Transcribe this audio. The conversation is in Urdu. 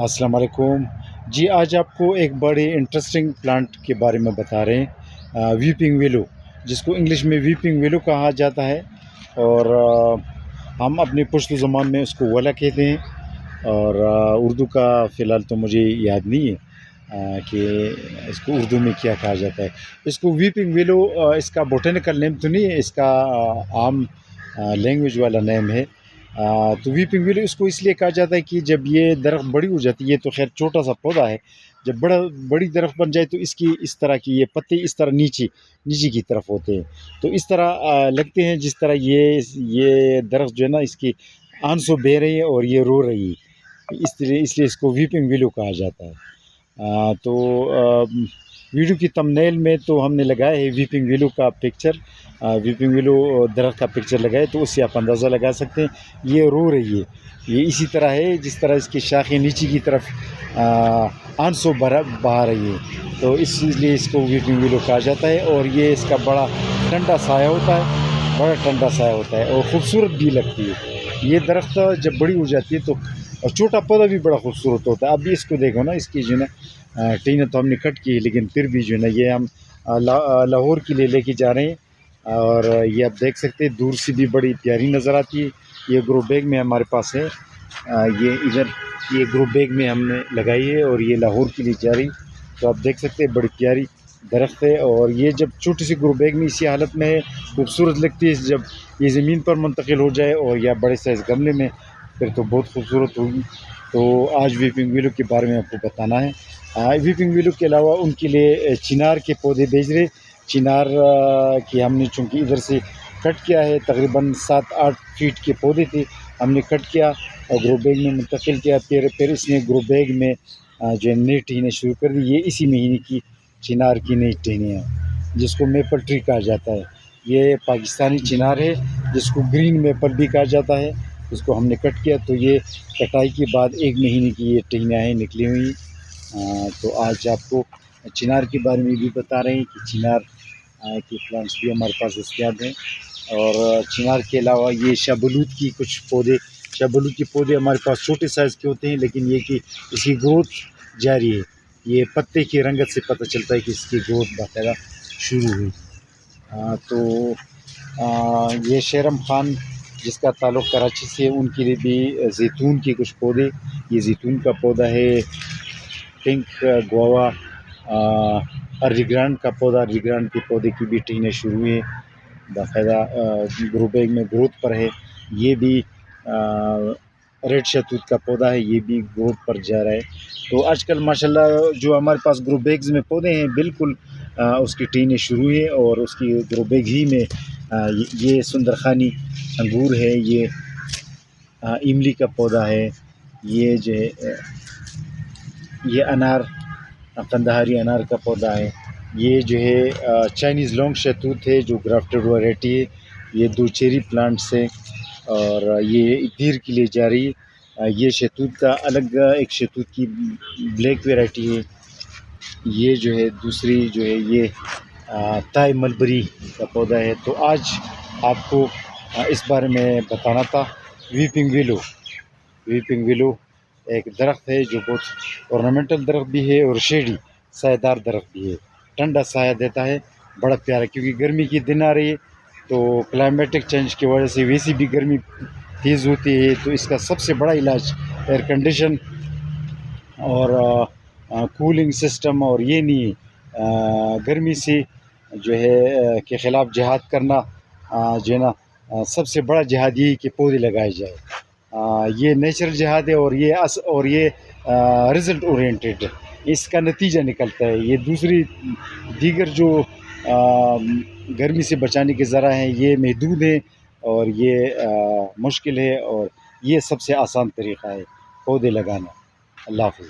السلام علیکم جی، آج آپ کو ایک بڑی انٹرسٹنگ پلانٹ کے بارے میں بتا رہے ہیں، ویپنگ ویلو، جس کو انگلش میں ویپنگ ویلو کہا جاتا ہے، اور ہم اپنی پشتو زبان میں اس کو ولا کہتے ہیں، اور اردو کا فی الحال تو مجھے یاد نہیں ہے کہ اس کو اردو میں کیا کہا جاتا ہے۔ اس کو ویپنگ ویلو اس کا بوٹینیکل نیم تو نہیں ہے، اس کا عام لینگویج والا نیم ہے۔ تو ویپنگ ویلو اس کو اس لیے کہا جاتا ہے کہ جب یہ درخت بڑی ہو جاتی ہے، یہ تو خیر چھوٹا سا پودا ہے، جب بڑی درخت بن جائے تو اس طرح کی یہ پتے اس طرح نیچے کی طرف ہوتے ہیں، تو اس طرح لگتے ہیں جس طرح یہ درخت جو ہے نا، اس کی آنسو بہہ رہی ہے اور یہ رو رہی ہے، اس لیے اس کو ویپنگ ویلو کہا جاتا ہے۔ تو ویڈیو کی تمنیل میں تو ہم نے لگایا ہے ویپنگ ویلو کا پکچر، ویپنگ ویلو درخت کا پکچر لگائے، تو اس سے آپ اندازہ لگا سکتے ہیں یہ رو رہی ہے۔ یہ اسی طرح ہے جس طرح اس کی شاخیں نیچے کی طرف آنسو بہا رہی ہے، تو اس لیے اس کو ویپنگ ویلو کہا جاتا ہے۔ اور یہ اس کا بڑا ٹھنڈا سایہ ہوتا ہے اور خوبصورت بھی لگتی ہے۔ یہ درخت جب بڑی ہو جاتی ہے تو چھوٹا پودا بھی بڑا خوبصورت ہوتا ہے۔ اب بھی اس کو دیکھو نا، اس کی جو ہے نا ٹینیں تو ہم نے کٹ کی ہے، لیکن پھر بھی جو ہے نا یہ ہم لاہور کے لیے لے کے جا رہے ہیں، اور یہ آپ دیکھ سکتے ہیں دور سے بھی بڑی پیاری نظر آتی ہے۔ یہ گرو بیگ میں ہمارے پاس ہے، یہ گرو بیگ میں ہم نے لگائی ہے اور یہ لاہور کے لیے جا رہی، تو آپ دیکھ سکتے ہیں بڑی پیاری درخت ہے۔ اور یہ جب چھوٹی سی گرو بیگ میں اسی حالت میں ہے، خوبصورت لگتی ہے، جب یہ زمین پر منتقل ہو جائے اور یا بڑے سائز گملے میں، پھر تو بہت خوبصورت ہوگی۔ تو آج ویپنگ ویلو کے بارے میں آپ کو بتانا ہے۔ ویپنگ ویلو کے علاوہ ان کے لیے چنار کے پودے بھیج رہے، چنار کی ہم نے چونکہ ادھر سے کٹ کیا ہے، تقریباً 7-8 فیٹ کے پودے تھے، ہم نے کٹ کیا اور گرو بیگ میں منتقل کیا۔ پھر اس نے گرو بیگ میں جو ہے نئی ٹہنیں شروع کر دی۔ یہ اسی مہینے کی چنار کی نئی ٹہنیاں ہیں، جس کو میپل ٹری کہا جاتا ہے۔ یہ پاکستانی چنار ہے جس کو گرین میپل بھی کہا جاتا ہے۔ اس کو ہم نے کٹ کیا، تو یہ کٹائی کے بعد 1 مہینے کی یہ ٹہنیاں ہیں نکلی ہوئی۔ تو آج آپ کو چنار کے بارے میں بھی بتا رہے ہیں کہ چنار کے پلانٹس بھی ہمارے پاس دستیاب ہیں۔ اور چنار کے علاوہ یہ شاہبلوت کی کچھ پودے، شاہبلوت کے پودے ہمارے پاس چھوٹے سائز کے ہوتے ہیں، لیکن یہ کہ اس کی گروتھ جاری ہے۔ یہ پتے کی رنگت سے پتہ چلتا ہے کہ اس کی گروتھ باقاعدہ شروع ہوئی۔ تو یہ شیرم خان جس کا تعلق کراچی سے، ان کے لیے بھی زیتون کے کچھ پودے، یہ زیتون کا پودا ہے، پنک گووا، ارلی گرانڈ کا پودا، ارلی گرانڈ کے پودے کی بھی ٹہنیں شروع ہوئی ہیں، باقاعدہ گرو بیگ میں گروتھ پر ہے۔ یہ بھی ریڈ شہتوت کا پودا ہے، یہ بھی گروتھ پر جا رہا ہے۔ تو آج کل ماشاءاللہ جو ہمارے پاس گرو بیگز میں پودے ہیں، بالکل اس کی ٹہنیں شروع ہیں، اور اس کی گرو بیگ ہی میں یہ سندرخانی انگور ہے، یہ املی کا پودا ہے، یہ جو ہے یہ انار، قندہاری انار کا پودا ہے، یہ جو ہے چائنیز لانگ شہتوت ہے جو گرافٹڈ ویرائٹی ہے، یہ 2 چیری پلانٹس ہیں، اور یہ دیر کے لیے جا رہی ہے۔ یہ شہتوت کا الگ ایک شہتوت کی بلیک ویرائٹی ہے۔ یہ جو ہے دوسری جو ہے یہ تھائی ملبری کا پودا ہے۔ تو آج آپ کو اس بارے میں بتانا تھا ویپنگ ویلو ایک درخت ہے جو بہت اورنامنٹل درخت بھی ہے اور شیڈی سایہ دار درخت بھی ہے، ٹھنڈا سایہ دیتا ہے، بڑا پیارا، کیونکہ گرمی کی دن آ رہی ہے، تو کلائمیٹک چینج کی وجہ سے ویسی بھی گرمی تیز ہوتی ہے، تو اس کا سب سے بڑا علاج ایئر کنڈیشن اور کولنگ سسٹم، اور یہ نہیں گرمی سے جو ہے کے خلاف جہاد کرنا، جو ہے نا سب سے بڑا جہاد یہ کہ پودے لگائے جائے۔ یہ نیچرل جہاد ہے، اور یہ رزلٹ اورینٹیڈ ہے، اس کا نتیجہ نکلتا ہے۔ یہ دیگر جو گرمی سے بچانے کے ذرائع ہیں یہ محدود ہیں، اور یہ مشکل ہے، اور یہ سب سے آسان طریقہ ہے پودے لگانا۔ اللہ حافظ۔